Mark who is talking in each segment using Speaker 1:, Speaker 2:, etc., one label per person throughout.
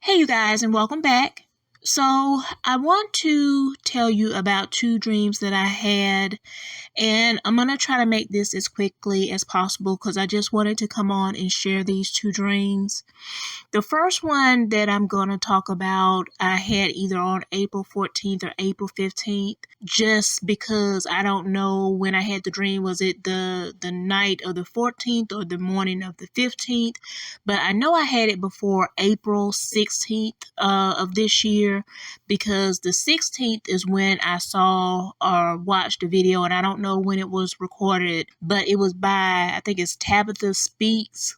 Speaker 1: Hey, you guys, and welcome back. So, I want to tell you about two dreams that I had, and I'm going to try to make this as quickly as possible because I just wanted to come on and share these two dreams. The first one that I'm going to talk about, I had either on April 14th or April 15th, just because I don't know when I had the dream. Was it the night of the 14th or the morning of the 15th? But I know I had it before April 16th of this year, because the 16th is when I saw or watched the video, and I don't know when it was recorded, but it was by, I think it's Tabitha Speaks,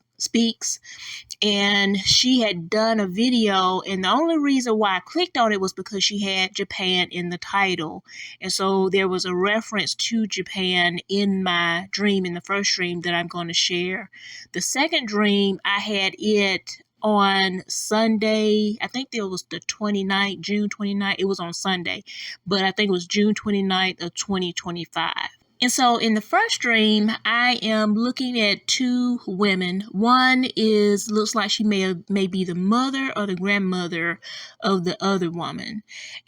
Speaker 1: and she had done a video, and the only reason why I clicked on it was because she had Japan in the title, and so there was a reference to Japan in my dream, in the first dream that I'm going to share. The second dream, I had it on Sunday. I think it was the 29th, June 29th. It was on Sunday, but I think it was June 29th of 2025. And so in the first dream, I am looking at two women. One looks like she may be the mother or the grandmother of the other woman.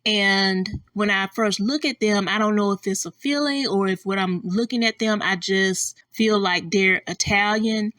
Speaker 1: And when I first look at them, I don't know if it's a feeling or if when I'm looking at them, I just feel like they're Italian.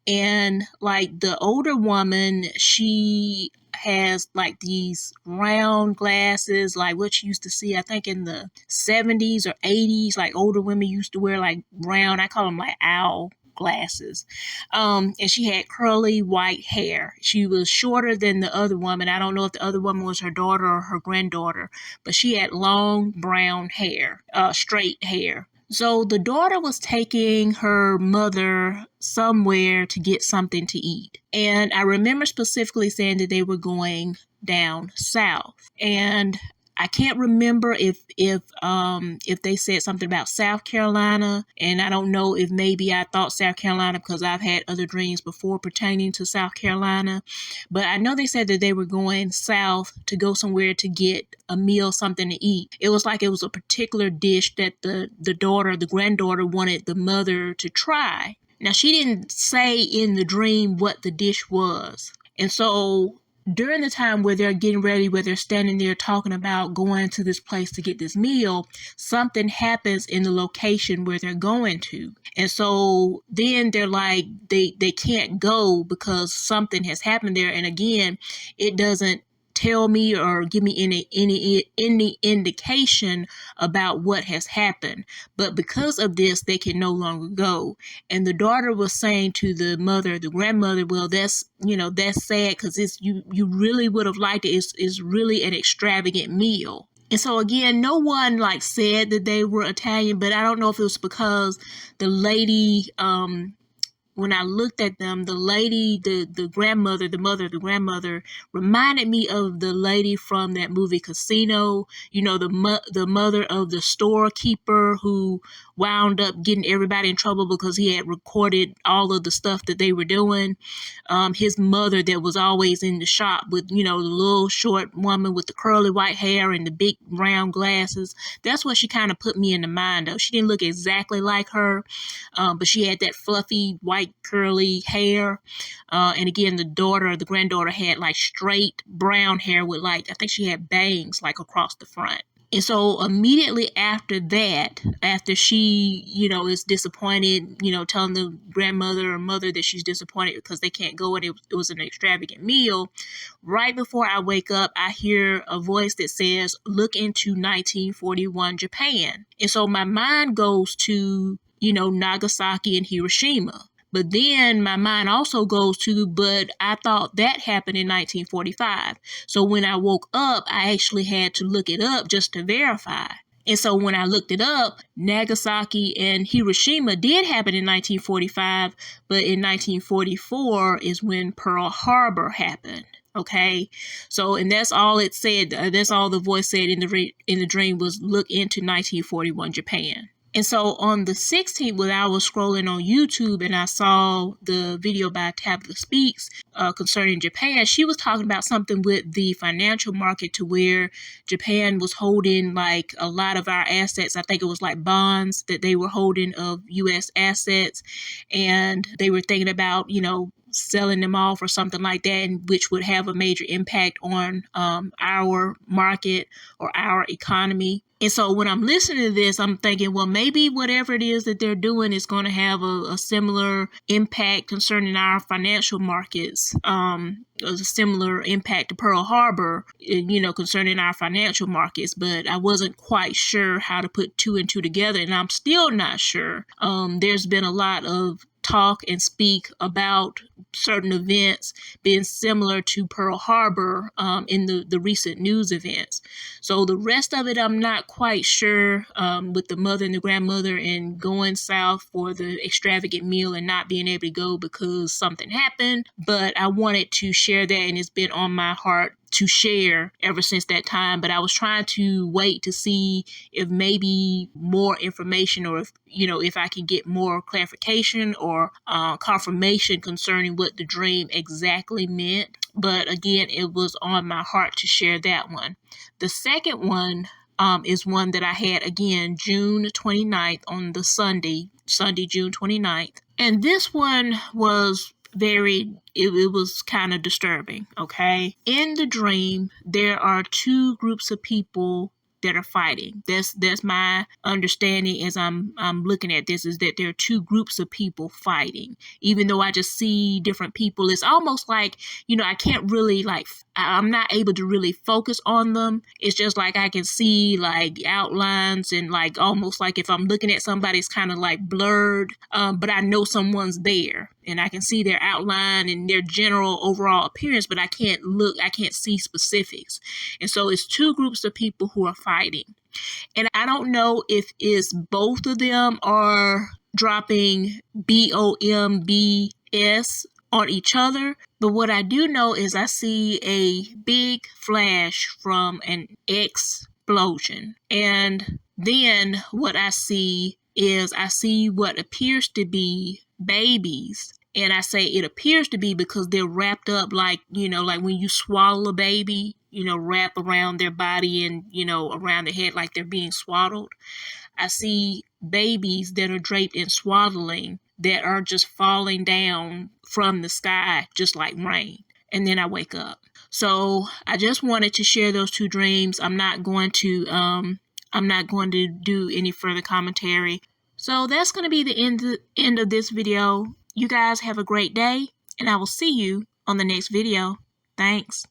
Speaker 1: And like the older woman, she has like these round glasses, like what you used to see, I think in the 70s or 80s, like older women used to wear like round, I call them like owl glasses. And she had curly white hair. She was shorter than the other woman. I don't know if the other woman was her daughter or her granddaughter, but she had long brown hair, straight hair. So the daughter was taking her mother somewhere to get something to eat. And I remember specifically saying that they were going down south. And I can't remember if they said something about South Carolina, and I don't know if maybe I thought South Carolina because I've had other dreams before pertaining to South Carolina, but I know they said that they were going south to go somewhere to get a meal, something to eat. It was like it was a particular dish that the granddaughter wanted the mother to try. Now, she didn't say in the dream what the dish was, and so during the time where they're getting ready, where they're standing there talking about going to this place to get this meal, something happens in the location where they're going to. And so then they're like, they can't go because something has happened there. And again, it doesn't tell me or give me any indication about what has happened. But because of this, they can no longer go. And the daughter was saying to the mother, the grandmother, well, that's sad because you really would have liked it. It's really an extravagant meal. And so again, no one like said that they were Italian, but I don't know if it was because the lady, when I looked at them, the lady, the grandmother, the mother of the grandmother reminded me of the lady from that movie Casino, the mother of the storekeeper who wound up getting everybody in trouble because he had recorded all of the stuff that they were doing. His mother that was always in the shop with, the little short woman with the curly white hair and the big round glasses. That's what she kind of put me in the mind of. She didn't look exactly like her, but she had that fluffy white curly hair. And again, the granddaughter had like straight brown hair with like, I think she had bangs like across the front. And so immediately after that, after she, is disappointed, telling the grandmother or mother that she's disappointed because they can't go and it was an extravagant meal, right before I wake up, I hear a voice that says, look into 1941 Japan. And so my mind goes to, Nagasaki and Hiroshima. But then my mind also goes to, but I thought that happened in 1945. So when I woke up, I actually had to look it up just to verify. And so when I looked it up, Nagasaki and Hiroshima did happen in 1945, but in 1944 is when Pearl Harbor happened. Okay, so and that's all it said. That's all the voice said in the dream was look into 1941 Japan. And so on the 16th, when I was scrolling on YouTube and I saw the video by Tabitha Speaks concerning Japan, she was talking about something with the financial market to where Japan was holding like a lot of our assets. I think it was like bonds that they were holding of U.S. assets. And they were thinking about, selling them off or something like that, and which would have a major impact on our market or our economy. And so when I'm listening to this, I'm thinking, well, maybe whatever it is that they're doing is going to have a similar impact concerning our financial markets, a similar impact to Pearl Harbor, concerning our financial markets. But I wasn't quite sure how to put two and two together, and I'm still not sure. There's been a lot of talk and speak about certain events being similar to Pearl Harbor in the recent news events. So the rest of it, I'm not quite sure, with the mother and the grandmother and going south for the extravagant meal and not being able to go because something happened. But I wanted to share that, and it's been on my heart to share ever since that time. But I was trying to wait to see if maybe more information, or if I can get more clarification or confirmation concerning what the dream exactly meant. But again, it was on my heart to share that one. The second one is one that I had again June 29th on the Sunday, June 29th. And this one was it was kind of disturbing, okay? In the dream, there are two groups of people that are fighting. That's my understanding as I'm looking at this, is that there are two groups of people fighting. Even though I just see different people, it's almost like, I can't really I'm not able to really focus on them. It's just like I can see like outlines, and like almost like if I'm looking at somebody, it's kind of like blurred, but I know someone's there and I can see their outline and their general overall appearance, but I can't see specifics. And so it's two groups of people who are fighting. And I don't know if it's both of them are dropping BOMBS on each other. But what I do know is I see a big flash from an explosion. And then what I see is what appears to be babies. And I say it appears to be because they're wrapped up like when you swallow a baby, wrap around their body and, around their head like they're being swaddled. I see babies that are draped in swaddling that are just falling down from the sky, just like rain. And then I wake up. So I just wanted to share those two dreams. I'm not going to do any further commentary. So that's going to be the end of this video. You guys have a great day, and I will see you on the next video. Thanks.